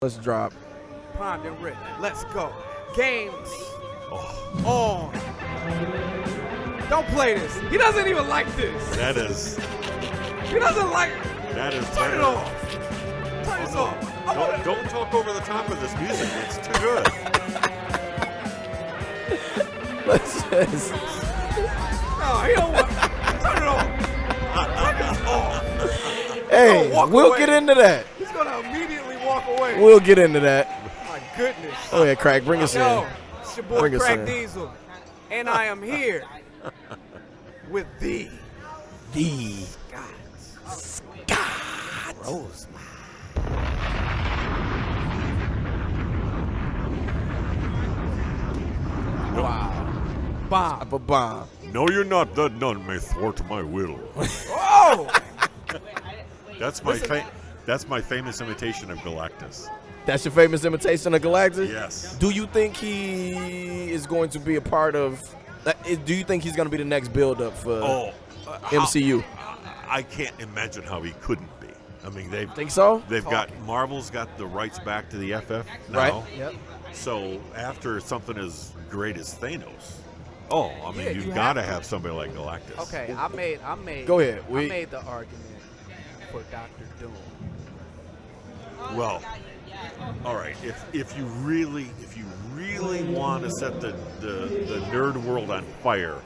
Let's drop. Primed and written. Let's go. Games on. Don't play this. He doesn't even like this. That is. He doesn't like. That is. Turn it off. Turn this off. Don't talk over the top of this music. It's too good. Let's just. No, he don't want. Turn it off. Turn this off. Hey, we'll get into that. He's gonna immediately walk away. We'll get into that. My goodness. Oh yeah, Krack, bring us Yo, in. it's your boy Bring us Krack in. Diesel, and I am here with the Scott Rosema. Wow. Bomb. A bomb. No, you're not. That none may thwart my will. Oh! That's my famous imitation of Galactus. That's your famous imitation of Galactus? Yes. Do you think he is going to be a part of? Do you think he's going to be the next build-up for MCU? I can't imagine how he couldn't be. I mean, Think so? They've got Marvel's got the rights back to the FF now. Right. Yep. So after something as great as Thanos, you've you got to have have somebody like Galactus. Okay, I made. Go ahead. I made the argument for Dr. Doom. Well, all right. If you really want to set the nerd world on fire,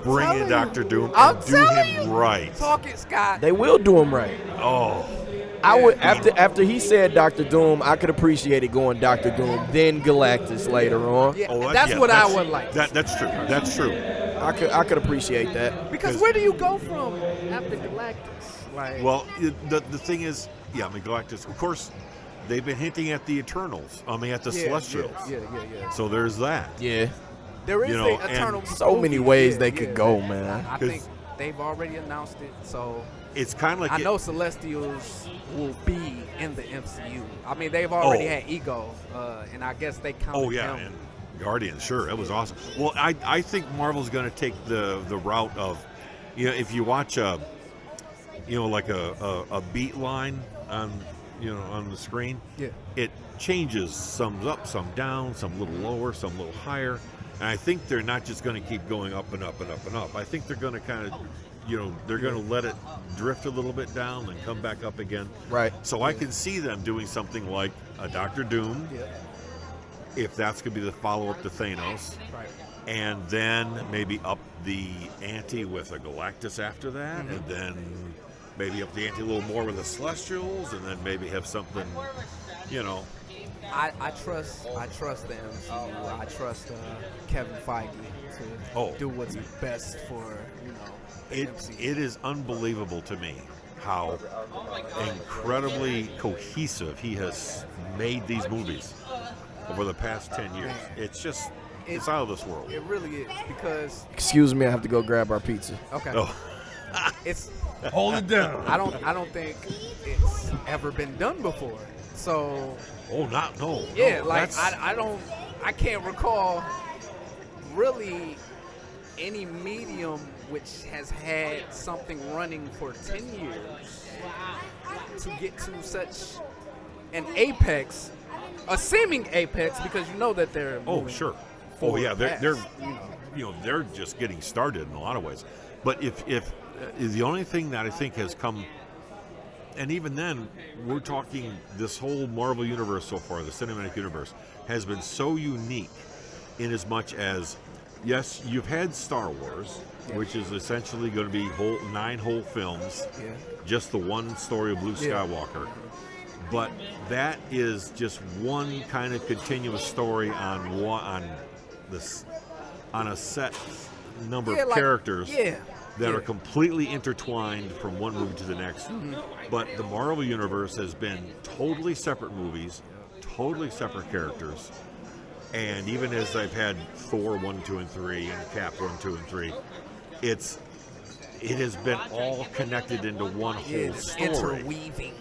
bring in Dr. Doom and do him right. Talk it, Scott. They will do him right. Oh. I would after he said Dr. Doom, I could appreciate it going Dr. Doom, then Galactus later on. Yeah, that's what I would like. That's true. That's true. I could appreciate that. Because where do you go from after Galactus? Like, well, the thing is, Galactus. Of course, they've been hinting at the Eternals. At the Celestials. Yeah. So there's that. Yeah. There is the Eternal. So many ways they could go, man. I think they've already announced it, so it's kind of like I know Celestials will be in the MCU. I mean, they've already had Ego, and I guess they counted him. And Guardians, sure, it was awesome. Well, I think Marvel's going to take the route of, if you watch like a beat line on the screen, it changes, some up, some down, some a little lower, some a little higher. And I think they're not just going to keep going up and up and up and up. I think they're going to kind of, they're going to let it drift a little bit down and come back up again. Right. So I can see them doing something like a Dr. Doom, if that's going to be the follow-up to Thanos. Right. And then maybe up the ante with a Galactus after that, and then maybe up the ante a little more with the Celestials, and then maybe have something, I trust the MCU. I trust Kevin Feige to do what's best for the MCU. It is unbelievable to me how incredibly cohesive he has made these movies over the past 10 years. It's just it's out of this world. It really is, because Excuse me, I have to go grab our pizza. okay, it's Hold it down. I don't think it's ever been done before. So I can't recall really any medium which has had something running for 10 years to get to such an apex, a seeming apex, because that they're they're just getting started in a lot of ways. But if the only thing that I think has come, and even then, we're talking this whole Marvel universe so far, the cinematic universe, has been so unique in as much as, yes, you've had Star Wars, which is essentially going to be 9 whole films, just the one story of Luke Skywalker. But that is just one kind of continuous story on a set number of characters that are completely intertwined from one movie to the next. But the Marvel Universe has been totally separate movies, totally separate characters. And even as I've had Thor 1, 2, and 3, and Cap 1, 2, and 3, it has been all connected into one whole story. Interweaving.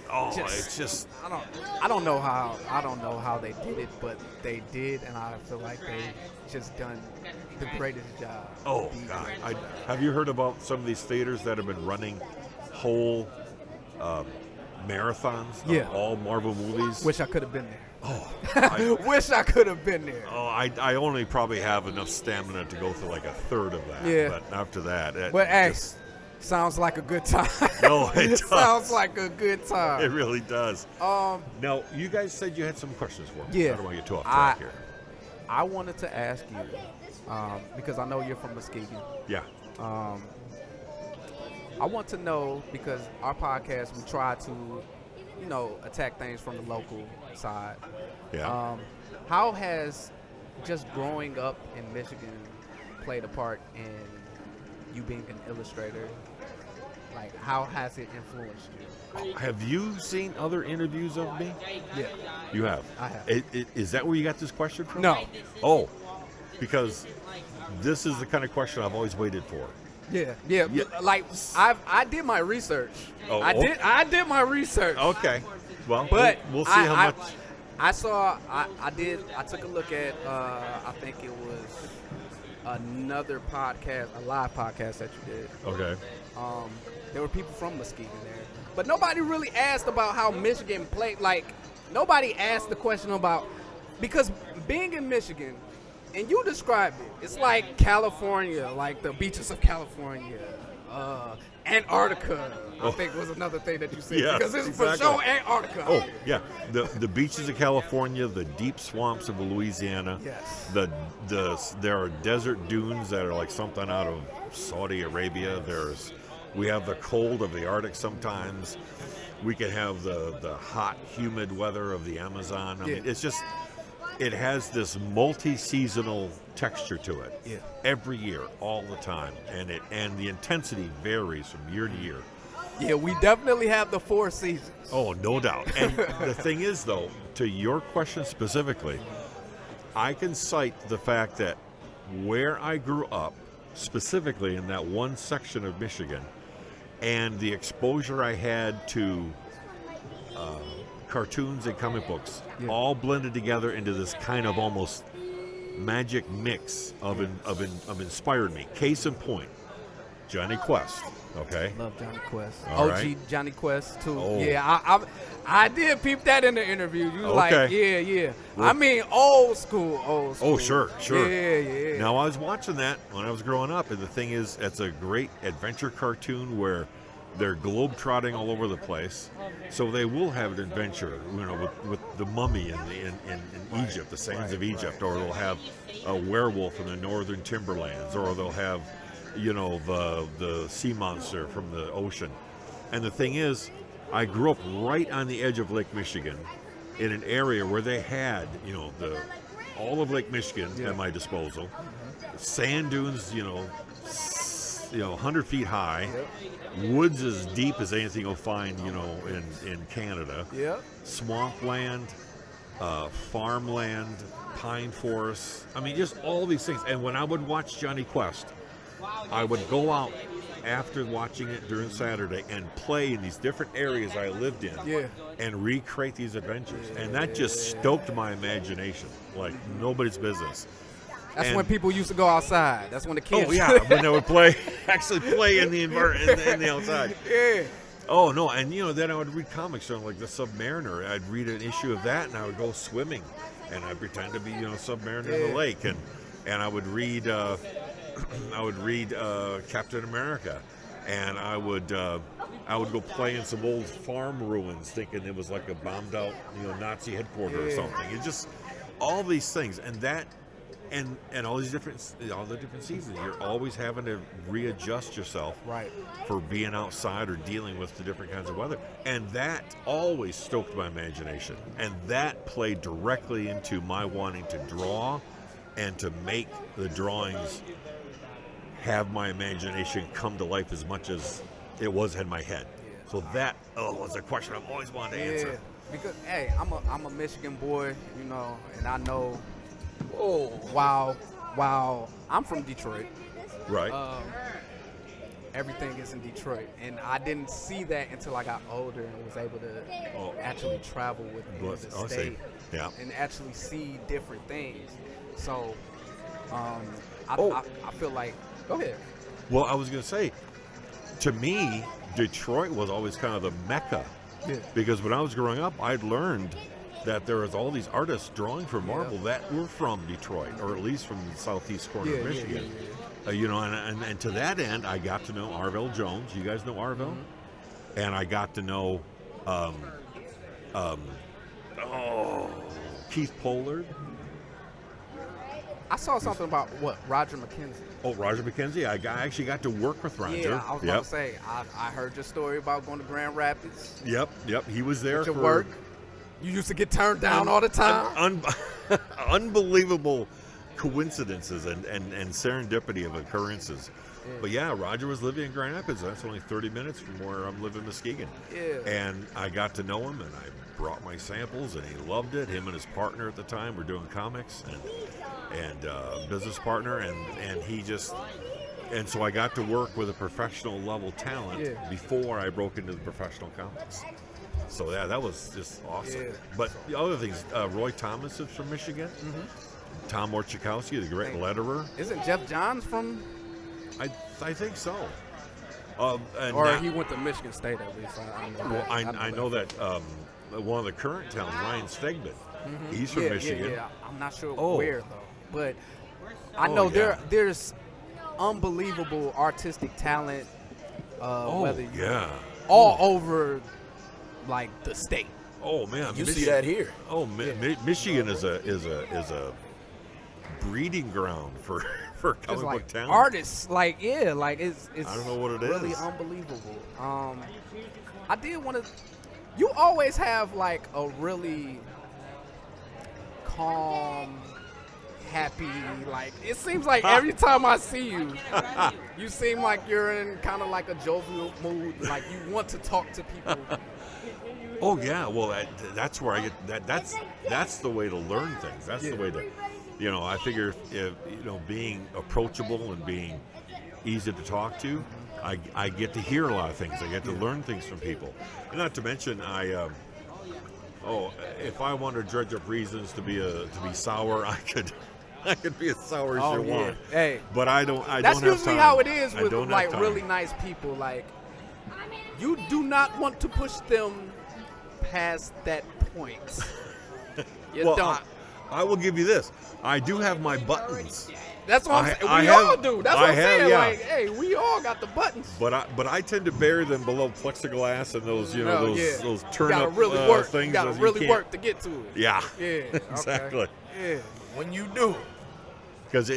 It's just I don't know how they did it, but they did, and I feel like they've just done the greatest job. Oh God! Have you heard about some of these theaters that have been running whole marathons Yeah. of all Marvel movies. Wish I could have been there. Oh, Wish I could have been there. I only probably have enough stamina to go through like a third of that. Yeah. But after that, But hey, sounds like a good time. No, it does. Sounds like a good time. It really does. Um, Now, you guys said you had some questions for me. Yeah. I don't want to get too off track here. I wanted to ask you, because I know you're from Muskegon. Yeah. I want to know, because our podcast, we try to, attack things from the local side. Yeah. How has just growing up in Michigan played a part in you being an illustrator? Like, how has it influenced you? Have you seen other interviews of me? Yeah. You have? I have. Is that where you got this question from? No. Oh, because this is the kind of question I've always waited for. Yeah. Like, I did my research. Oh, I did my research. Okay. Well, But we'll see how much. I took a look at, I think it was another podcast, a live podcast that you did. Okay. There were people from Muskegon there. But nobody really asked about how Michigan played. Like, nobody asked the question about, because being in Michigan, and you described it, it's like California, like the beaches of California, Antarctica, I think was another thing that you said. Yes, because it's exactly. for sure Antarctica. Oh, yeah. The beaches of California, the deep swamps of Louisiana. Yes. There are desert dunes that are like something out of Saudi Arabia. We have the cold of the Arctic sometimes. We can have the hot, humid weather of the Amazon. I mean, it's just, it has this multi-seasonal texture to it. Yeah. Every year, all the time, and the intensity varies from year to year. Yeah, we definitely have the 4 seasons. Oh, no doubt. And the thing is, though, to your question specifically, I can cite the fact that where I grew up, specifically in that one section of Michigan, and the exposure I had to cartoons and comic books, all blended together into this kind of almost magic mix of inspired me. Case in point, Johnny Quest. Okay. Love Johnny Quest. All OG right. Johnny Quest too. Oh. Yeah, I did peep that in the interview. You was like, Okay. yeah. I mean, old school. Oh, sure. Yeah. Now, I was watching that when I was growing up, and the thing is, it's a great adventure cartoon where they're globe-trotting all over the place. So they will have an adventure, with the mummy in Egypt, the sands of Egypt, or they'll have a werewolf in the northern timberlands, or they'll have, the sea monster from the ocean. And the thing is, I grew up right on the edge of Lake Michigan, in an area where they had, all of Lake Michigan at my disposal, sand dunes, 100 feet high, woods as deep as anything you'll find, in Canada, swampland, farmland, pine forests. I mean, just all these things. And when I would watch Johnny Quest, I would go out after watching it during Saturday and play in these different areas I lived in and recreate these adventures. And that just stoked my imagination like nobody's business. That's when people used to go outside. That's when the kids. Oh, yeah, when they would actually play in the environment, in the outside. Yeah. Oh, no, and, then I would read comics on, like, the Submariner. I'd read an issue of that, and I would go swimming, and I'd pretend to be, Submariner in the lake, and I would read, Captain America, and I would go play in some old farm ruins, thinking it was like a bombed out, Nazi headquarters or something. It's just all these things, and that. And all the different seasons, you're always having to readjust yourself for being outside or dealing with the different kinds of weather. And that always stoked my imagination. And that played directly into my wanting to draw and to make the drawings have my imagination come to life as much as it was in my head. So that was a question I've always wanted to answer. Because, hey, I'm a Michigan boy, and I know. Oh, wow. I'm from Detroit. Right. Everything is in Detroit. And I didn't see that until I got older and was able to actually travel with the state and actually see different things. So I feel like, go ahead. Well, I was going to say, to me, Detroit was always kind of the mecca Because when I was growing up, I'd learned that there was all these artists drawing for Marvel that were from Detroit, or at least from the southeast corner of Michigan. You know, and to that end, I got to know Arvell Jones. You guys know Arvell? And I got to know Keith Pollard. I saw something about Roger McKenzie. Oh, Roger McKenzie. I actually got to work with Roger. Yeah, I was about to say, I heard your story about going to Grand Rapids. Yep. He was there for work. You used to get turned down all the time. Unbelievable coincidences and serendipity of occurrences. Yeah. But yeah, Roger was living in Grand Rapids. That's only 30 minutes from where I'm living in Muskegon. Yeah. And I got to know him, and I brought my samples, and he loved it. Him and his partner at the time were doing comics, and business partner, and he just, and so I got to work with a professional level talent before I broke into the professional comics. So yeah, that was just awesome. Yeah. But the other things, Roy Thomas is from Michigan. Tom Orchikowski, the great letterer. Isn't Jeff Johns from? I think so. Or he went to Michigan State at least. I know that one of the current talents, Ryan Stegman, he's from Michigan. Yeah. I'm not sure where though, but I know there's unbelievable artistic talent. Whether all over, like the state. Oh man, you see that here. Oh, Michigan is a breeding ground for comic book talent. Artists, it's I don't know what it really is. Unbelievable. I did want to. You always have like a really calm, happy. Like it seems like every time I see you, you seem like you're in kind of like a jovial mood. Like you want to talk to people. Oh yeah, well that's where I get that. That's the way to learn things. That's the way to, I figure if being approachable and being easy to talk to, I get to hear a lot of things. I get to learn things from people, and not to mention if I want to dredge up reasons to be sour, I could be as sour as you want. Hey, but I don't. That's don't have usually time. how it is with like time. really nice people. Like you do not want to push them past that point. You don't. I will give you this. I do have my buttons. That's what I'm saying. We all do. That's what I'm saying. Yeah. Like, hey, we all got the buttons. But I tend to bury them below plexiglass and those those turn up things. You gotta really work to get to it. Yeah. Yeah. Exactly. Okay. Yeah. When you do. Because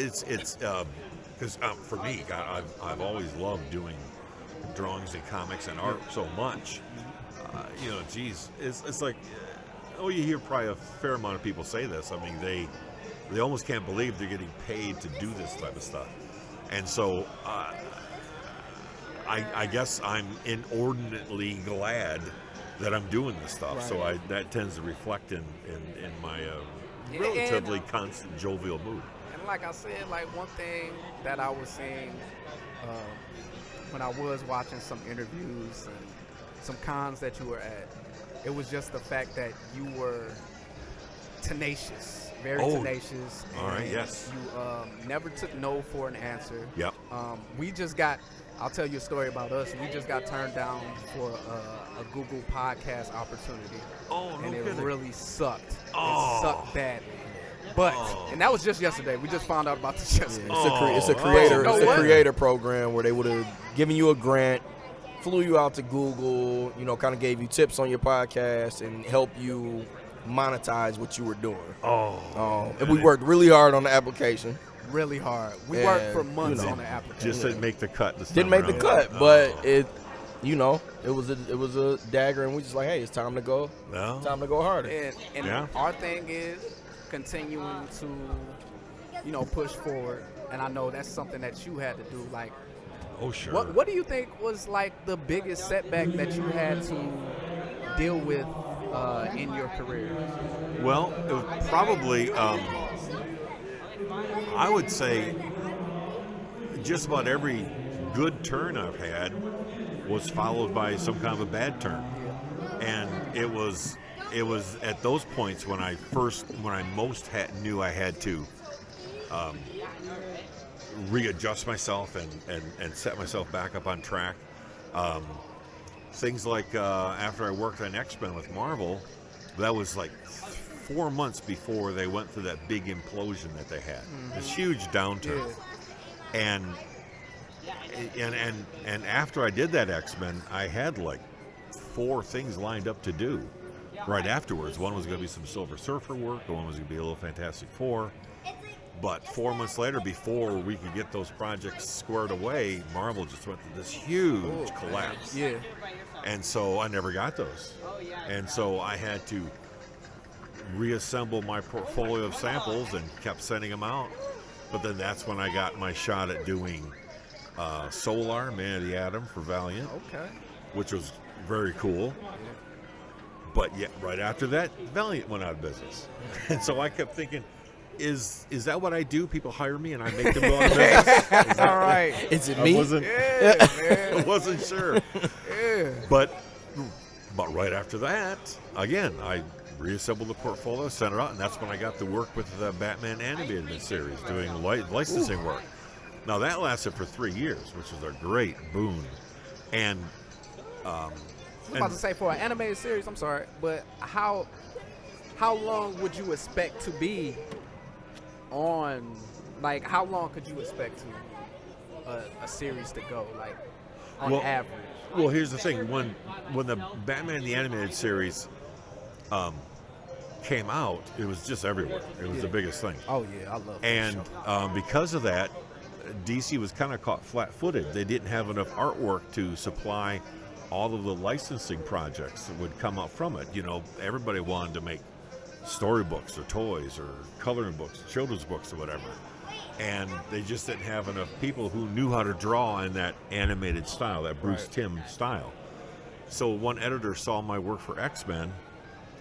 for me, I've always loved doing drawings and comics and art so much. It's like, you hear probably a fair amount of people say this. I mean, they almost can't believe they're getting paid to do this type of stuff. And so I guess I'm inordinately glad that I'm doing this stuff. Right. So that tends to reflect in my relatively constant jovial mood. And like I said, like one thing that I was seeing when I was watching some interviews and some cons that you were at, it was just the fact that you were tenacious, very tenacious. All right, yes. You never took no for an answer. Yep. I'll tell you a story about us. We just got turned down for a Google podcast opportunity. Oh, no kidding. And it really sucked. Oh. It sucked badly. But and that was just yesterday. We just found out about this yesterday. It's a creator program where they would have given you a grant, flew you out to Google, kind of gave you tips on your podcast and help you monetize what you were doing. And we worked really hard on the application. Really hard. We worked for months on the application. Just didn't make the cut. Didn't make the cut, but it was a dagger, and we just like, hey, it's time to go. No. It's time to go harder. And our thing is continuing to, push forward. And I know that's something that you had to do. Like, oh sure. What do you think was like the biggest setback that you had to deal with in your career? Well, it was probably. I would say just about every good turn I've had was followed by some kind of a bad turn. And it was at those points when I most knew I had to readjust myself and set myself back up on track. things like after I worked on X-Men with Marvel, that was like 4 months before they went through that big implosion that they had. This huge downturn. And after I did that X-Men, I had like 4 things lined up to do right afterwards. One was going to be some Silver Surfer work, one was going to be a little Fantastic Four. But 4 months later, before we could get those projects squared away, Marvel just went through this huge collapse. Yeah. And so I never got those. And so I had to reassemble my portfolio of samples and kept sending them out. But then that's when I got my shot at doing Solar, Man of the Atom for Valiant, which was very cool. But yet, right after that, Valiant went out of business. And so I kept thinking, is that what I do? People hire me and I make them go out of business? All right. Is it me? I wasn't sure. But right after that, again, I reassembled the portfolio, sent it out, and that's when I got to work with the Batman animated series, doing licensing work. Now that lasted for 3 years, which was a great boon. And I was about to say, for an animated series, I'm sorry, but how long would you expect to be on? Like, how long could you expect a series to go, like, on average? Well, here's the thing: when the Batman the Animated Series came out, it was just everywhere. It was the biggest thing. Oh yeah, I love that And show. because of that, DC was kind of caught flat-footed. They didn't have enough artwork to supply all of the licensing projects that would come up from it. You know, everybody wanted to make storybooks or toys or coloring books, children's books or whatever. And they just didn't have enough people who knew how to draw in that animated style, that Bruce Timm style. So one editor saw my work for X-Men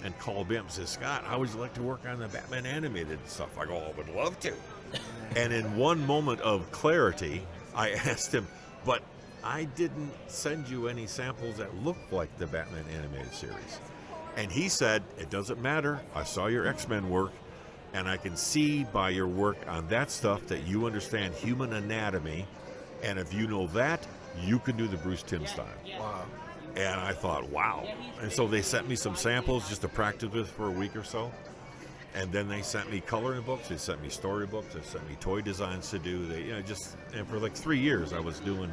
and called me up and said, "Scott, how would you like to work on the Batman animated stuff?" I go, "I would love to." And in one moment of clarity, I asked him, "But I didn't send you any samples that looked like the Batman animated series." And he said, "It doesn't matter. I saw your X-Men work, and I can see by your work on that stuff that you understand human anatomy, and if you know that, you can do the Bruce Timm style." Wow. And I thought, wow. And so they sent me some samples just to practice with for a week or so. And then they sent me coloring books, they sent me storybooks, they sent me toy designs to do. They, and for like 3 years, I was doing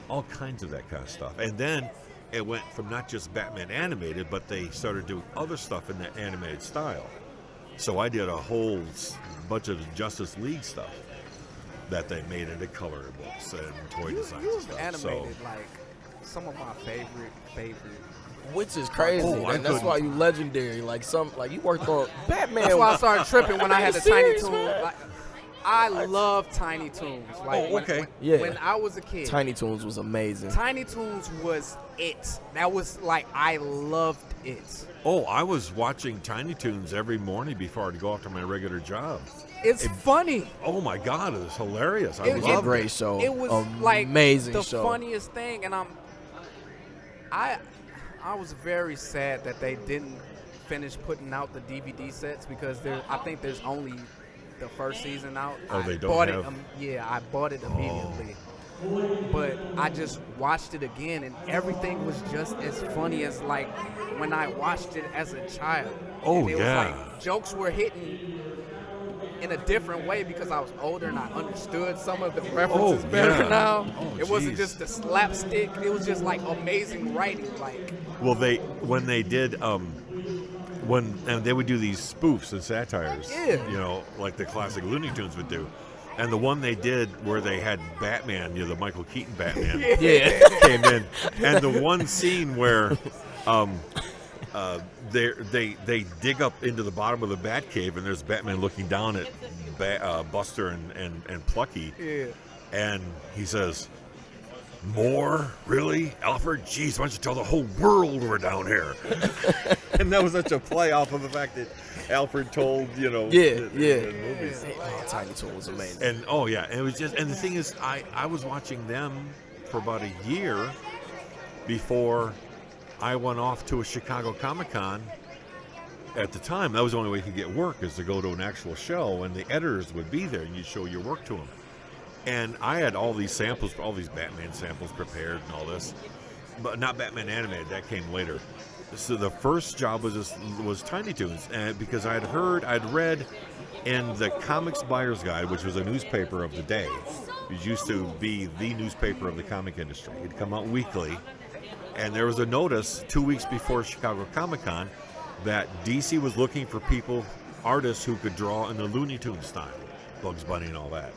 all kinds of that kind of stuff. And then it went from not just Batman animated, but they started doing other stuff in that animated style. So I did a whole bunch of Justice League stuff that they made into coloring books and toy designs and stuff. Animated, like, some of my favorite. Which is crazy. That's why you legendary. Like you worked on Batman. That's why I started tripping when I had the Tiny serious, Toons. man? Like, I love Tiny Toons. Like, when I was a kid, Tiny Toons was amazing. Tiny Toons was it. That was like, I loved it. Oh, I was watching Tiny Toons every morning before I'd go off to my regular job. It's funny. Oh my God, it was hilarious. I It was a loved great it. show. It was amazing like the show. funniest thing, and I was very sad that they didn't finish putting out the DVD sets, because I think there's only the first season out. Oh, they don't bought have? I bought it immediately. But I just watched it again, and everything was just as funny as like when I watched it as a child. Oh, and it yeah. was like jokes were hitting in a different way because I was older and I understood some of the references better now. Oh, it wasn't geez. just the slapstick. It was just like amazing writing. Like, Well, when they did and they would do these spoofs and satires, like the classic Looney Tunes would do. And the one they did where they had Batman, the Michael Keaton Batman, came in, and the one scene where they dig up into the bottom of the Batcave, and there's Batman looking down at Buster and Plucky, and he says, "More? Really? Alfred? Jeez, why don't you tell the whole world we're down here?" And that was such a play off of the fact that Alfred told, the movies. Tiny Toon was amazing. And it was just, and the thing is, I was watching them for about a year before I went off to a Chicago Comic Con. At the time, that was the only way you could get work, is to go to an actual show, and the editors would be there, and you'd show your work to them. And I had all these samples, all these Batman samples prepared and all this. but not Batman animated. That came later. So the first job was Tiny Toons, and because I'd read in the Comics Buyer's Guide, which was a newspaper of the day. It used to be the newspaper of the comic industry. It'd come out weekly, and there was a notice 2 weeks before Chicago Comic Con that DC was looking for artists who could draw in the Looney Tunes style, Bugs Bunny and all that.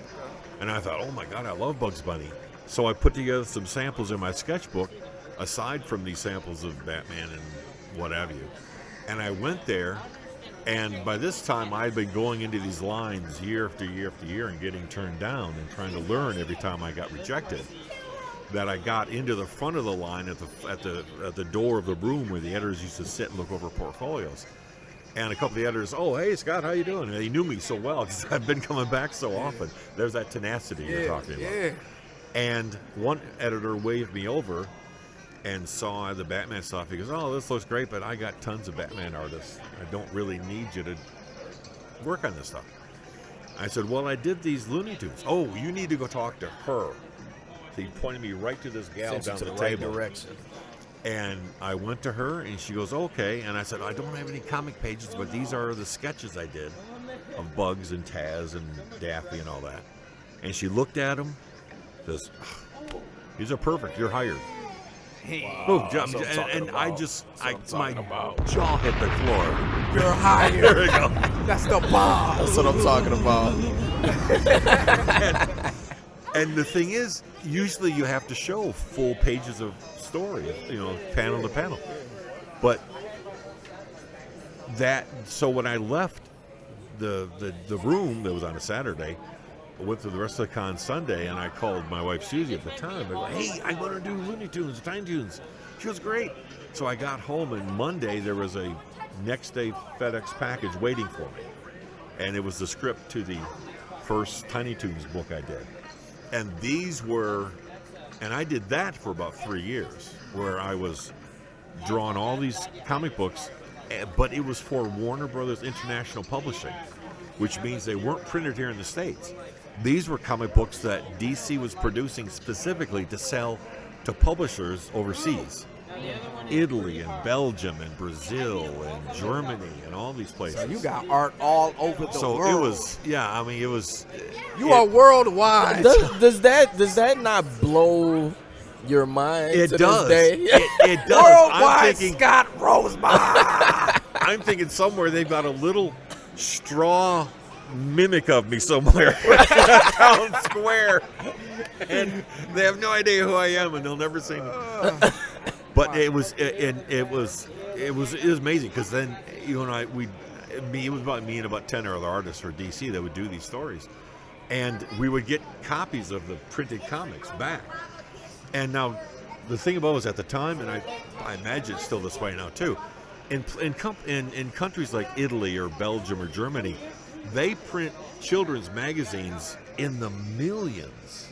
And I thought, oh my God, I love Bugs Bunny. So I put together some samples in my sketchbook, aside from these samples of Batman and what have you. And I went there, and by this time I'd been going into these lines year after year after year and getting turned down and trying to learn every time I got rejected. That I got into the front of the line at the door of the room where the editors used to sit and look over portfolios. And a couple of the editors, oh, hey, Scott, how you doing? And they knew me so well because I've been coming back so often. There's that tenacity you're talking about. Yeah. And one editor waved me over and saw the Batman stuff. He goes, oh, this looks great, but I got tons of Batman artists. I don't really need you to work on this stuff. I said, well, I did these Looney Tunes. Oh, you need to go talk to her. So he pointed me right to this gal down the table. Direction. And I went to her, and she goes, okay. And I said, I don't have any comic pages, but these are the sketches I did of Bugs and Taz and Daffy and all that. And she looked at them, says, these are perfect. You're hired. Wow. And I just, my jaw hit the floor. You're hired. There we go. That's the bomb. That's what I'm talking about. And the thing is, usually you have to show full pages of story, panel to panel. But so when I left the room, that was on a Saturday, I went through the rest of the con Sunday, and I called my wife Susie at the time. I go, hey, I want to do Looney Tunes, Tiny Toons. She was great. So I got home, and Monday there was a next day FedEx package waiting for me. And it was the script to the first Tiny Toons book I did. And and I did that for about 3 years, where I was drawing all these comic books, but it was for Warner Brothers International Publishing, which means they weren't printed here in the States. These were comic books that DC was producing specifically to sell to publishers overseas. Italy and Belgium and Brazil and Germany and all these places. So you got art all over the world. So it was, it was. You are worldwide. Does that not blow your mind? It to does. This day? It does. Worldwide Scott Rosema. I'm thinking somewhere they've got a little straw mimic of me somewhere in a town square, and they have no idea who I am, and they'll never see me. But it was amazing, because then you and I it was about me and about 10 other artists for DC that would do these stories, and we would get copies of the printed comics back. And now the thing about it was, at the time, and I imagine it's still this way now too, in countries like Italy or Belgium or Germany, they print children's magazines in the millions.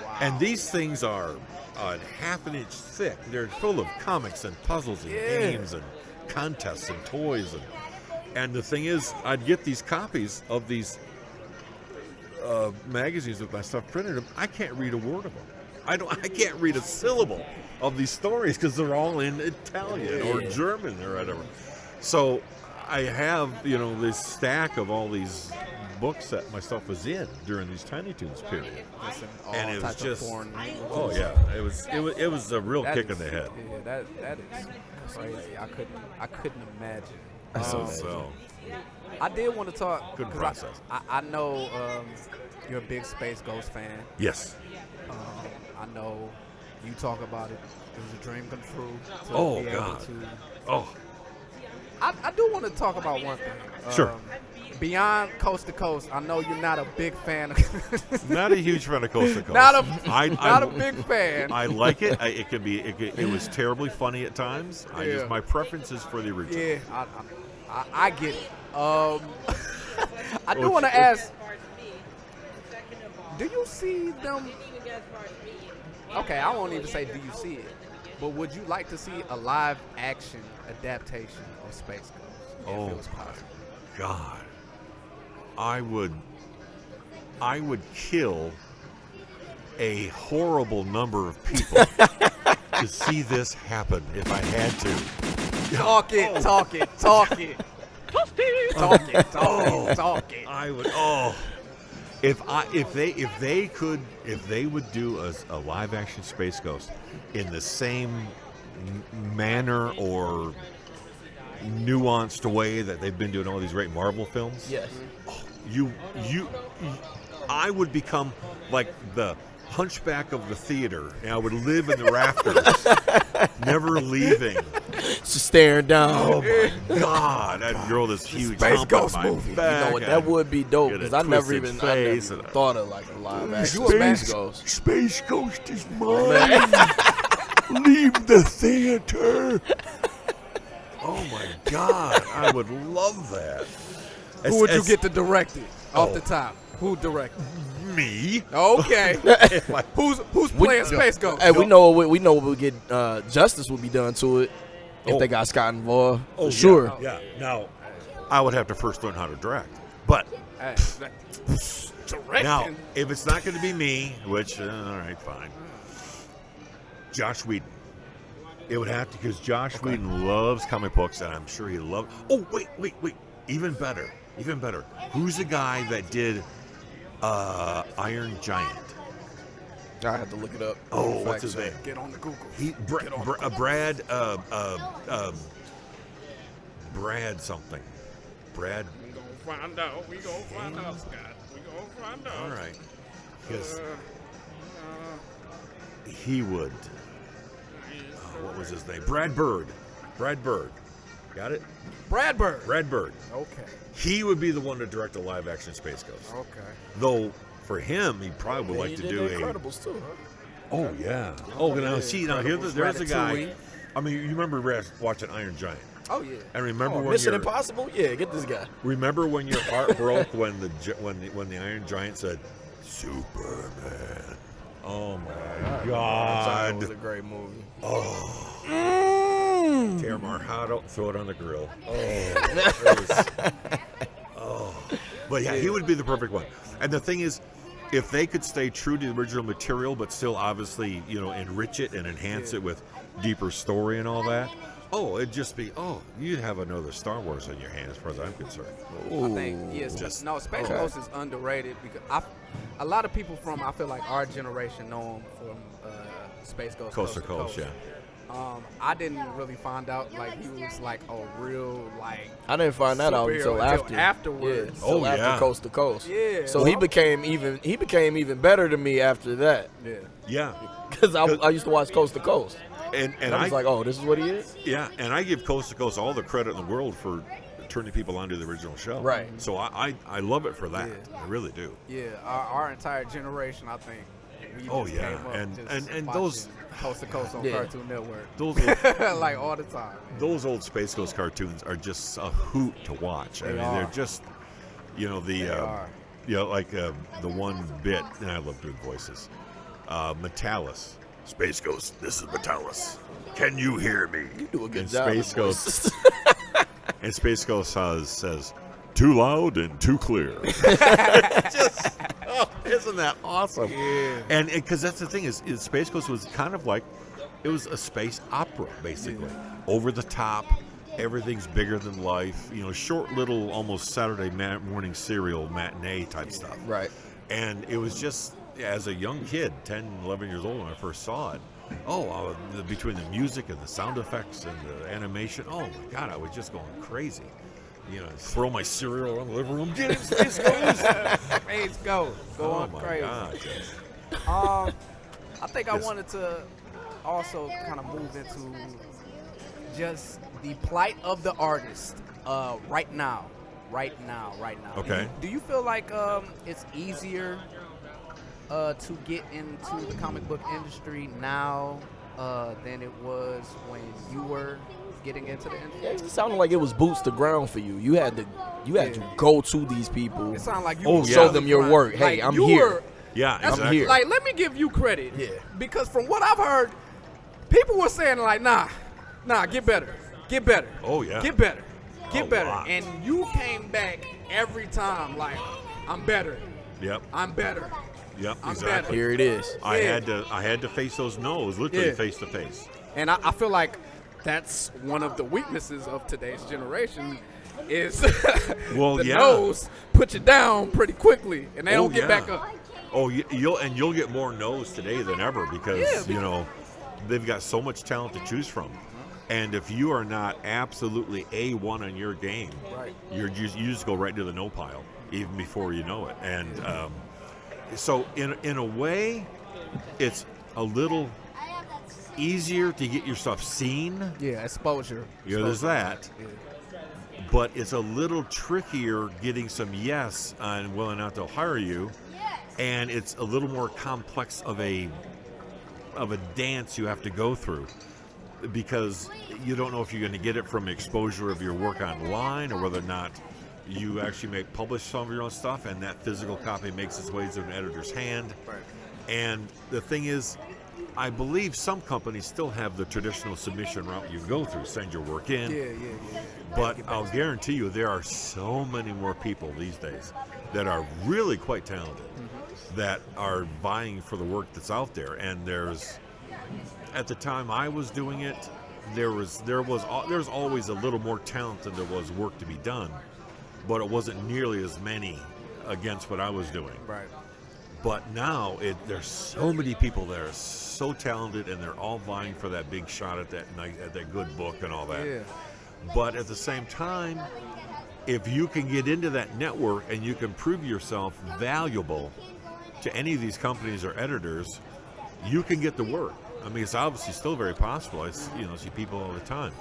Wow. And these things are half an inch thick. They're full of comics and puzzles and games and contests and toys. And the thing is, I'd get these copies of these magazines with my stuff printed in them. I can't read a word of them. I can't read a syllable of these stories because they're all in Italian or German or whatever. So I have, this stack of all these books that my stuff was in during these Tiny Toons period, and it was just, it was a real kick in the head. Yeah, that is crazy. I couldn't imagine. So I did want to talk. Couldn't process. I know you're a big Space Ghost fan. Yes. I know you talk about it. It was a dream come true. Oh God. I do want to talk about one thing. Sure. Beyond Coast to Coast, I know you're not a big fan of. Not a huge fan of Coast to Coast. Not a big fan. I like it. It was terribly funny at times. My preference is for the original. Yeah, I get it. I do want to ask, do you see them? Okay, I won't even say do you see it, but would you like to see a live action adaptation of Space Ghost if it was possible? God. I would kill a horrible number of people to see this happen if I had to. Talk it. Talk it. Talk it. Talk it. I would. Oh, if they would do a live action Space Ghost in the same manner or nuanced way that they've been doing all these great Marvel films. Yes. I would become like the hunchback of the theater, and I would live in the rafters, never leaving. Just staring down. Oh my God! I'd grow this huge Space hump Ghost on my movie. back. You know what? That would be dope Get a because I never twisted even face thought of like a live action Space- Space Ghost. Space Ghost is mine. Leave the theater. Oh my God! I would love that. Who would you get to direct it off the top? Who directed? Me? Okay. Who's playing Space Ghost? Hey, we know what we get. Justice would be done to it if they got Scott involved. Oh, For sure. Yeah. Now, I would have to first learn how to direct, but Hey, directing. now if it's not going to be me, which all right, fine. Josh Whedon. It would have to because Josh Whedon loves comic books, and I'm sure he loves. Oh wait. Even better. Who's the guy that did Iron Giant? I have to look it up. Oh, what's his name? Get on the Google. Brad something. Brad. We gonna find out. Scott. We gonna find out. All right. Because he would. What was his name? Brad Bird. Got it? Brad Bird. Okay. He would be the one to direct a live action Space Ghost. Okay. Though for him, he probably would like to do The Incredibles too, huh? Oh yeah. Oh, now see, now here, there's a guy. Ratatouille. I mean, you remember watching Iron Giant? Oh yeah. And remember when Mission your Impossible? Yeah, get this guy. remember when your heart broke when the Iron Giant said Superman? Oh my That was God! a great movie. Tear my heart out, throw it on the grill. But yeah, he would be the perfect one. And the thing is, if they could stay true to the original material, but still obviously, enrich it and enhance it with deeper story and all that, it'd just be, you'd have another Star Wars in your hand as far as I'm concerned. I think yes. Space Ghost is underrated because a lot of people from I feel like our generation know him from Space Ghost. Coast to Coast, yeah. I didn't really find out like he was like a real like. I didn't find that out until superhero Yeah, afterwards. after Coast to Coast. Yeah. So he became even better to me after that. Yeah. Yeah. Because I used to watch Coast to Coast. And I was like, oh, this is what he is? Yeah, and I give Coast to Coast all the credit in the world for turning people onto the original show. Right. So I love it for that. Yeah. I really do. Yeah, our entire generation, I think. We just yeah. came up And just those watching Coast to Coast on Cartoon Network. Those like all the time. those old Space Ghost cartoons are just a hoot to watch. They're just the one bit, and I love doing voices. Metalis. Space Ghost, this is Metalis. Can you hear me? You do a good and job. Space Ghost and Space Ghost says, too loud and too clear. Isn't that awesome? Yeah. And because that's the thing is Space Ghost was kind of like, it was a space opera basically, over the top. Everything's bigger than life. Short little almost Saturday morning serial matinee type stuff. Right. And it was just, as a young kid, 10, 11 years old when I first saw it, between the music and the sound effects and the animation, oh my God, I was just going crazy. Throw my cereal around the living room, get it, Space Ghost. Space Ghost. Go on crazy. God. I think I wanted to also kind of move into just the plight of the artist right now. Okay. Do you feel like it's easier to get into the comic book industry now than it was when you were getting into the industry? It sounded like it was boots to ground for you. You had to go to these people. It sounded like you show them your work. Hey, like I'm you here. were- Yeah, That's exactly. here. Like, let me give you credit. Yeah. Because from what I've heard, people were saying like, nah, get better. Oh, yeah. Get better. A lot. And you came back every time like, I'm better. Yep. I'm better. Yep, I'm exactly. better. Here it is. I had to face those no's, literally face to face. And I feel like that's one of the weaknesses of today's generation is Well, the yeah. no's put you down pretty quickly, and they don't get back up. Oh, you'll get more no's today than ever because you know they've got so much talent to choose from. And if you are not absolutely A1 on your game, Right. you just go right to the no pile even before you know it. And so in a way, it's a little easier to get your stuff seen. Yeah, exposure. You know, there's that. Yeah. But it's a little trickier getting some yes on whether or not they'll hire you, and it's a little more complex of a dance you have to go through because you don't know if you're going to get it from exposure of your work online or whether or not you actually publish some of your own stuff, and that physical copy makes its way to an editor's hand. Right. And the thing is, I believe some companies still have the traditional submission route you go through, send your work in. Yeah. But I'll guarantee you there are so many more people these days that are really quite talented that are vying for the work that's out there. And there's, at the time I was doing it, there's always a little more talent than there was work to be done, but it wasn't nearly as many against what I was doing. Right. But now there's so many people that are so talented, and they're all vying for that big shot at that good book and all that. Yeah. But at the same time, if you can get into that network and you can prove yourself valuable to any of these companies or editors, you can get the work. I mean, it's obviously still very possible. I see people all the time.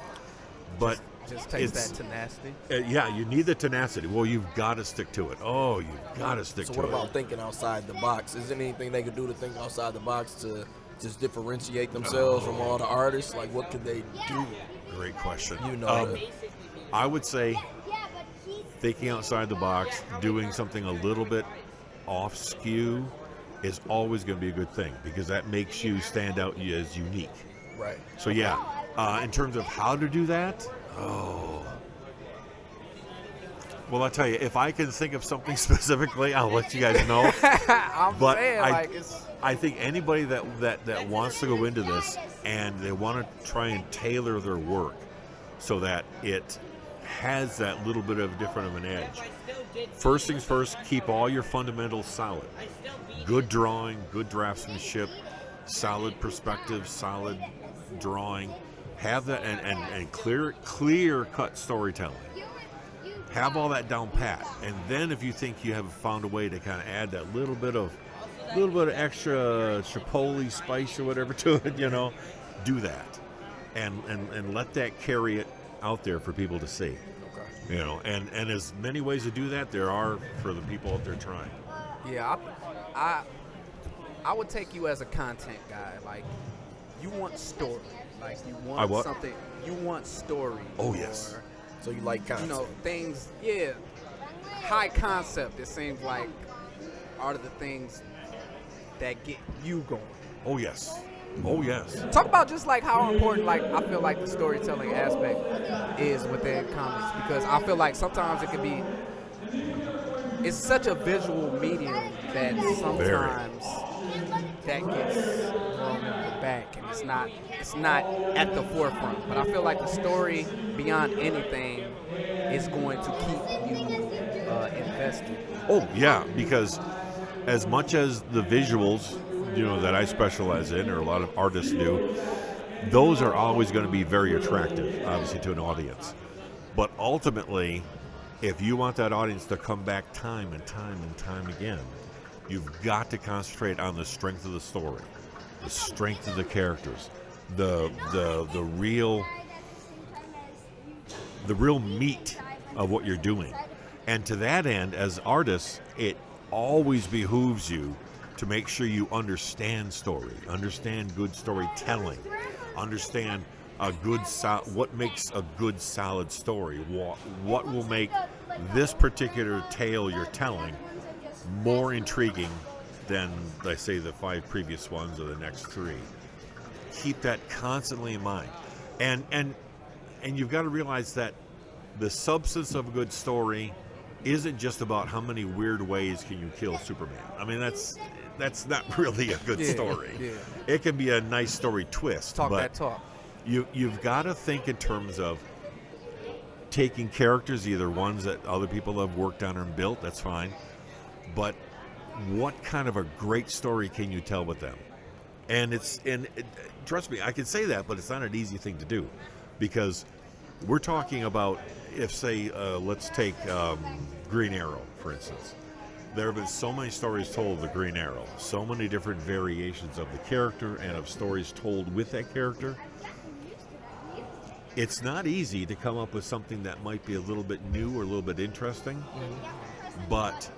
But Just takes that tenacity. yeah, you need the tenacity. Well, you've got to stick to it. Oh, you've got to stick So to what it. about thinking outside the box? Is there anything they could do to think outside the box to just differentiate themselves from all the artists? Like, what could they do? Great question. You know, I would say thinking outside the box, doing something a little bit off skew is always going to be a good thing because that makes you stand out as unique. right? So yeah, in terms of how to do that, well, I'll tell you, if I can think of something specifically, I'll let you guys know. But I think anybody that wants to go into this and they want to try and tailor their work so that it has that little bit of different of an edge. First things first, keep all your fundamentals solid. Good drawing, good draftsmanship, solid perspective, solid drawing. Have that and clear cut storytelling. Have all that down pat, and then if you think you have found a way to kind of add that little bit of extra chipotle spice or whatever to it, do that, and let that carry it out there for people to see. Okay. And as many ways to do that there are for the people out there trying. Yeah, I would take you as a content guy. Like, you want story. Like, you want something. You want story. Oh, yes. Or, So you like concept? things. Yeah, high concept. It seems like are the things that get you going. Oh yes. Oh yes. Talk about just like how important, like, I feel like the storytelling aspect is within comics, because I feel like sometimes it can be. It's such a visual medium that sometimes that gets thrown in the back, and it's not at the forefront. But I feel like the story, beyond anything, is going to keep you invested. Oh yeah, because as much as the visuals, that I specialize in, or a lot of artists do, those are always going to be very attractive, obviously, to an audience. But ultimately, if you want that audience to come back time and time again, you've got to concentrate on the strength of the story, the strength of the characters, the real meat of what you're doing. And to that end, as artists, it always behooves you to make sure you understand story, understand good storytelling, understand what makes a good solid story, what will make this particular tale you're telling more intriguing than, let's say, the 5 previous ones or the next 3. Keep that constantly in mind, and you've got to realize that the substance of a good story isn't just about how many weird ways can you kill Superman. I mean, that's not really a good story. Yeah. It can be a nice story twist. Talk but that talk. You've got to think in terms of taking characters, either ones that other people have worked on and built, that's fine, but what kind of a great story can you tell with them? And trust me, I can say that, but it's not an easy thing to do, because we're talking about, if say, let's take Green Arrow, for instance. There have been so many stories told of the Green Arrow, so many different variations of the character and of stories told with that character. It's not easy to come up with something that might be a little bit new or a little bit interesting, but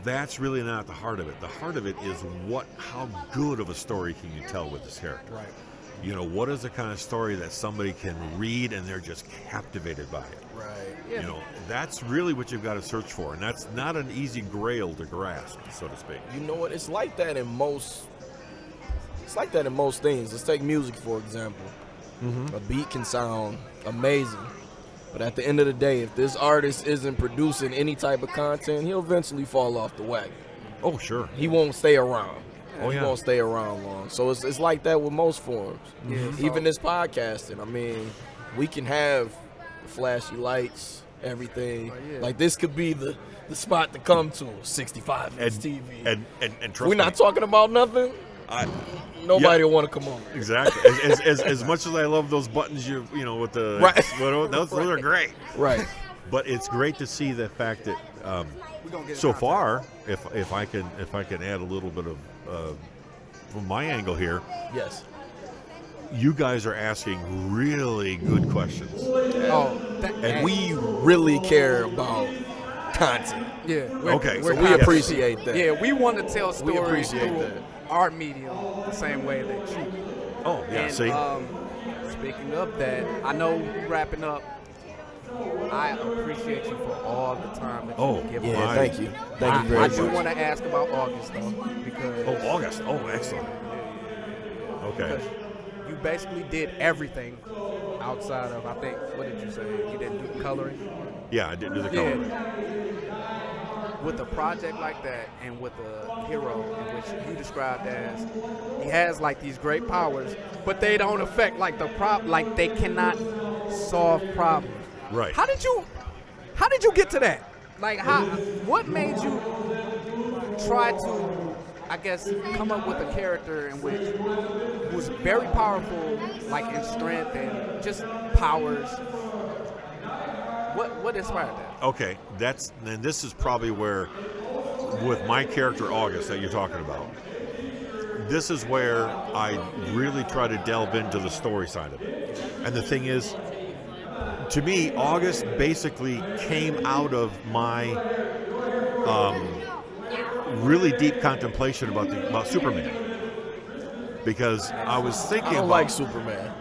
that's really not the heart of it. The heart of it is how good of a story can you tell with this character? Right. You know, what is the kind of story that somebody can read and they're just captivated by it? Right. Yeah. You know, that's really what you've got to search for, and that's not an easy grail to grasp, so to speak. You know what? It's like that in most. It's like that in most things. Let's take music for example. A beat can sound amazing, but at the end of the day, if this artist isn't producing any type of content, he'll eventually fall off the wagon. Oh, sure. He won't stay around. Oh, He yeah. won't stay around long. So it's like that with most forms. Yeah, Even this podcasting. I mean, we can have the flashy lights, everything. Oh, yeah. Like this could be the spot to come to. 65 inch TV. And trust We're me, not talking about nothing. Nobody will want to come over. exactly. as much as I love those buttons, you know, with the those are great. Right. But it's great to see the fact that We're gonna get so in contact. far, if I can add a little bit of from my angle here, Yes. you guys are asking really good questions. Oh, And we really care about content. yeah. Okay, So so we yes. appreciate that. Yeah, we want to tell We stories appreciate through that. our medium the same way that you. Oh, yeah, And, see? speaking of that, I know we're wrapping up. I appreciate you for all the time that Oh, you've given Yeah, us. Right. thank you. Thank you I very do much. want to ask about August though, because Oh, August. Oh, excellent. Okay. because you basically did everything outside of, I think, what did you say? You didn't do coloring. Yeah, I didn't do the Yeah. coloring. With a project like that, and with a hero in which you described as he has like these great powers, but they don't affect like like they cannot solve problems. Right. How did you get to that? Like what made you try to, I guess, come up with a character in which was very powerful, like in strength and just powers? What inspired that? Okay, and this is probably where, with my character August that you're talking about, this is where I really try to delve into the story side of it. And the thing is, to me, August basically came out of my really deep contemplation about Superman, because I was thinking I don't about like Superman.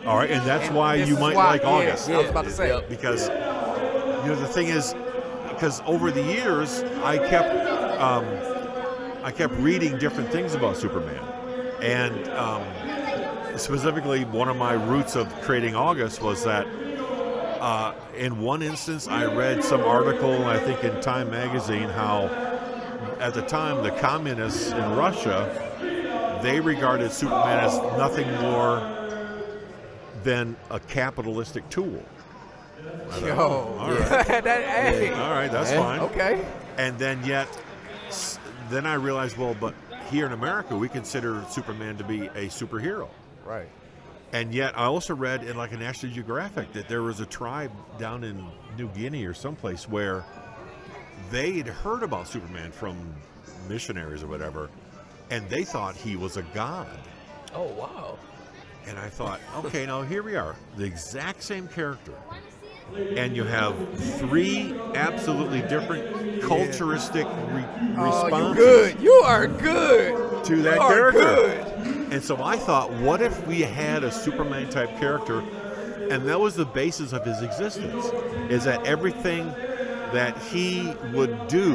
all right, and that's why This you is might why- like yeah, August. I was about to say. Yep. Because you know the thing is, because over the years I kept reading different things about Superman, and specifically one of my roots of creating August was that in one instance I read some article, I think in Time magazine, how at the time the communists in Russia, they regarded Superman as nothing more than a capitalistic tool. Yo, All right. hey, All right, that's Yeah. fine. okay. And then then I realized, well, but here in America, we consider Superman to be a superhero. Right. And yet I also read in like a National Geographic that there was a tribe down in New Guinea or someplace where they'd heard about Superman from missionaries or whatever, and they thought he was a god. Oh, wow. And I thought, okay, now here we are, the exact same character. And you have three absolutely different culturistic responses you good. You are good. to that You are character. good. And so I thought, what if we had a Superman type character, and that was the basis of his existence, is that everything that he would do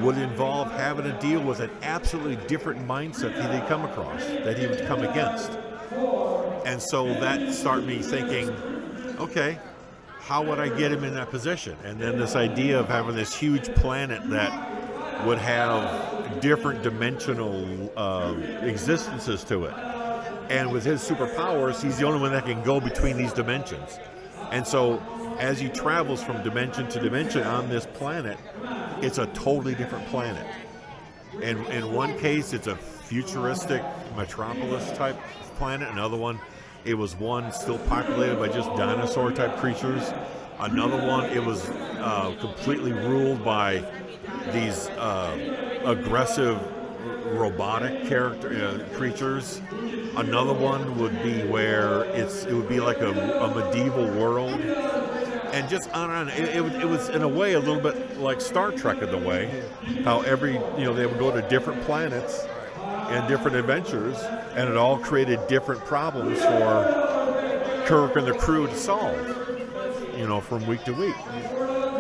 would involve having to deal with an absolutely different mindset that he'd come across, that he would come against. And so that started me thinking, okay, how would I get him in that position? And then this idea of having this huge planet that would have different dimensional existences to it. And with his superpowers, he's the only one that can go between these dimensions. And so as he travels from dimension to dimension on this planet, it's a totally different planet. And in one case, it's a futuristic metropolis type planet. Another one, it was one still populated by just dinosaur type creatures. Another one, it was completely ruled by these aggressive robotic creatures. Another one would be where it would be like a medieval world, and just on and on. It was in a way a little bit like Star Trek in the way, how they would go to different planets and different adventures, and it all created different problems for Kirk and the crew to solve, from week to week.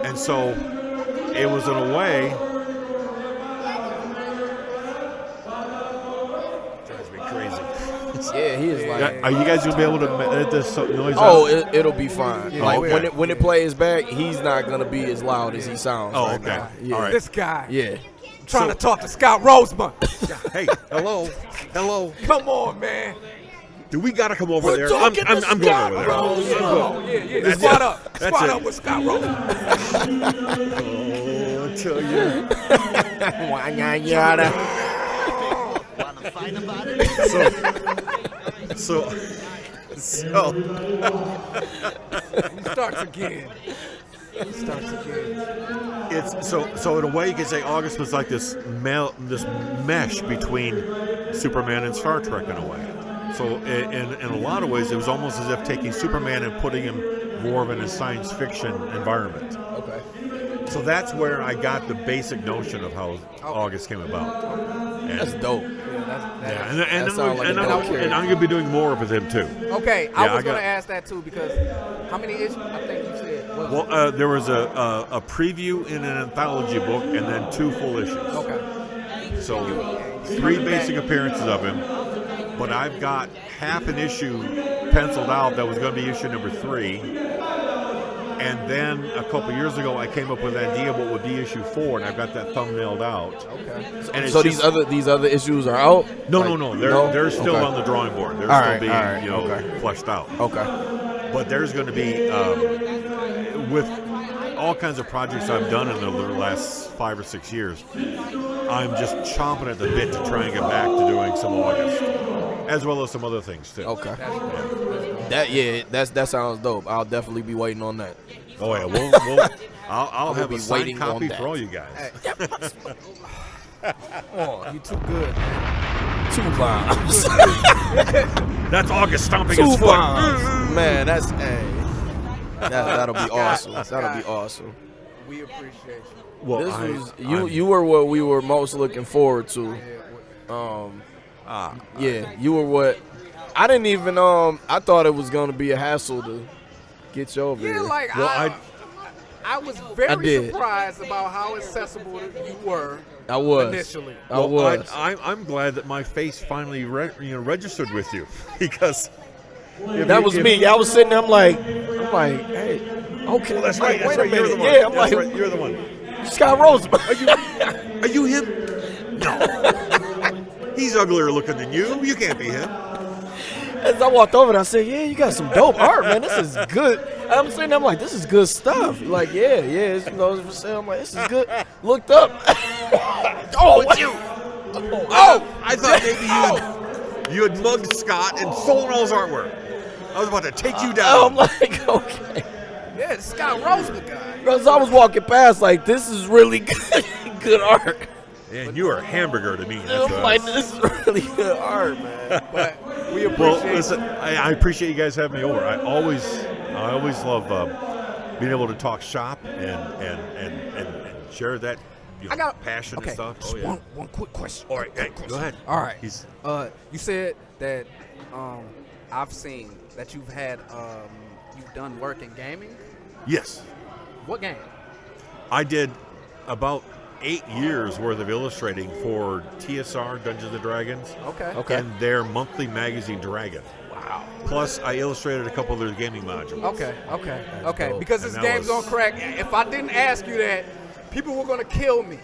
And so it was in a way. Yeah, he is like. Are you guys gonna be able to edit this noise out? Oh, it'll be fine. Yeah, like okay. when it plays back, he's not gonna be as loud as he sounds. Oh, right okay. now. Yeah. All right. This guy. Yeah. Trying to talk to Scott Rosema. Hey, hello. Come on, man. Do we gotta come over We're there? talking to I'm going Scott over there. Rosema. Oh, yeah. That's Squad it. up. That's Squad it. up with Scott Rosema. Oh, I tell you. Wanna fight about it? So. He starts again. It's so in a way you could say August was like this mesh between Superman and Star Trek in a way. So in a lot of ways it was almost as if taking Superman and putting him more of in a science fiction environment. Okay. So that's where I got the basic notion of how August came about. And, That's dope. and I'm going to be doing more with him too. Okay, I was going to ask that too because how many issues? I think you said. Well, there was a preview in an anthology book and then 2 full issues. Okay. So 3 basic appearances of him, but I've got half an issue penciled out that was going to be issue number 3. And then a couple years ago, I came up with an idea of what would be issue 4, and I've got that thumbnailed out. Okay. And So these other issues are out? No. They're still on the drawing board. They're still being fleshed out. Okay. But there's going to be with all kinds of projects I've done in the last 5 or 6 years. I'm just chomping at the bit to try and get back to doing some August, as well as some other things too. Okay. That sounds dope. I'll definitely be waiting on that. Oh yeah, I'll have be a signed waiting on copy that. for all you guys. Oh, you too good. 2 bombs. That's August stomping 2 his foot. bombs. Man, that's that'll be awesome. That'll be awesome. We appreciate you. Well, This was you were what we were most looking forward to. You were what I didn't even I thought it was gonna be a hassle to get you over Yeah, here. like I was very surprised about how accessible you were. I was initially. I'm glad that my face finally registered with you because that was me. I was sitting there. I'm like, hey, okay. Well, that's right. Wait That's a right. You're the minute. one. Yeah, I'm That's like, right. You're the one. Scott Rosema. Are you him? No. He's uglier looking than you. You can't be him. As I walked over there, I said, yeah, you got some dope art, man. This is good. I'm sitting there, I'm like, this is good stuff. Like, yeah, it's, I'm like, this is good. Looked up. Oh, it's you. I thought maybe you had mugged Scott and stolen all his artwork. I was about to take you down. I'm like, okay. Yeah, the Scott Rosema guy. Because I was walking past, like, this is really good art. And you are a hamburger to me. I'm like, this is really good art, man. But we appreciate listen, I appreciate you guys having me over. I always love being able to talk shop and share that passion and stuff. Just one quick question. All right, hey, go ahead. All right. You said that I've seen that you've done work in gaming. Yes. What game? I did about 8 years worth of illustrating for TSR Dungeons and Dragons. Okay. And their monthly magazine Dragon. Wow. Plus, I illustrated a couple of their gaming modules. Okay. Dope. Because this And that game's on was- Krack. If I didn't ask you that, people were gonna kill me.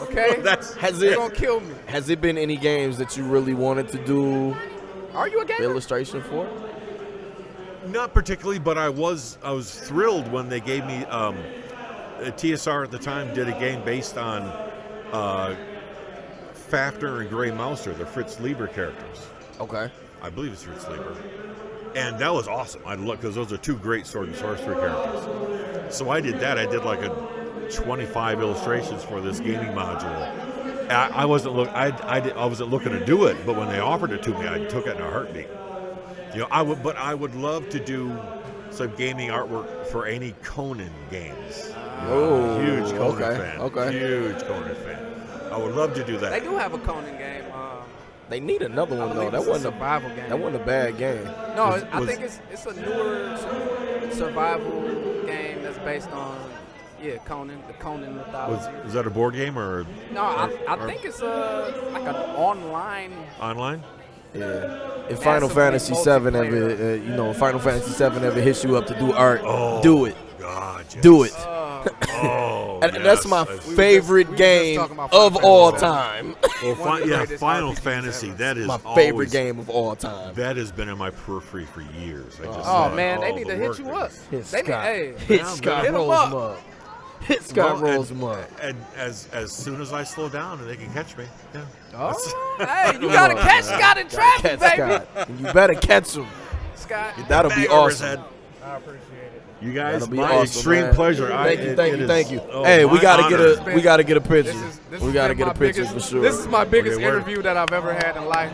Okay, they're gonna kill me. Has it been any games that you really wanted to do Are you a gamer? illustration for? Not particularly, but I was thrilled when they gave me TSR at the time did a game based on Fafner and Gray Mouser, the Fritz Lieber characters. Okay. I believe it's Fritz Lieber. And that was awesome. I look because those are two great sword and sorcery characters. So I did that. I did like a 25 illustrations for this gaming module. I wasn't looking to do it, but when they offered it to me, I took it in a heartbeat. You know, I would love to do some gaming artwork for any Conan games. Oh, Huge Conan okay, fan. okay. Huge Conan fan. I would love to do that. They do have a Conan game. They need another one though. That wasn't a survival game. That wasn't a bad game. No, I think it's a newer survival game that's based on Conan, the Conan mythology. Was that a board game or? No, I think it's like an online. Online? Yeah. If Final Fantasy VII ever, Final Fantasy VII ever hits you up to do art, do it. God, yes. Do it. Oh, and yes. that's my favorite game of all time. Well, Final Fantasy, that is my favorite game of all time. That has been in my periphery for years. Man, they need to hit you up. Hit Scott rolls them up. Hit Scott rolls them up. And as soon as I slow down and they can catch me, hey, you gotta catch Scott in traffic, baby. Scott. And you better catch him. Scott, that'll be awesome. I appreciate it. You guys, be my awesome, extreme man. pleasure. Thank you. Oh, hey, we gotta honor. get a picture. We gotta get a picture for sure. This is my biggest interview that I've ever had in life.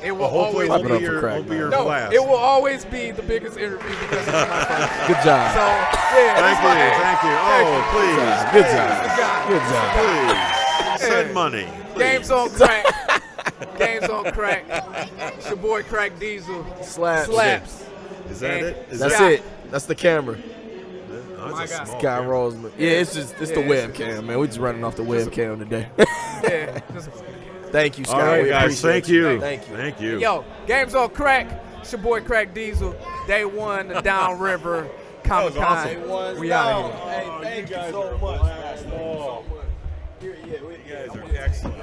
It will always won't be be your last. It will always be the biggest interview because it's my first. Good job. So Thank you. Oh, please. Good job. Please. Send money. Please. Games on Krack. Games on Krack. It's your boy Krack Diesel. Slaps. Is that it? That's it. That's the camera. Oh, it's a small Scott camera. Roseman. Yeah, it's the webcam, man. We're just running off the webcam today. Thank you, Scott. All right, we guys. appreciate Thank you. Yo, Games on Krack. It's your boy Krack Diesel. Day one, the Downriver Comic Con. Awesome. We out of here. Hey, thank you so much. You guys are excellent.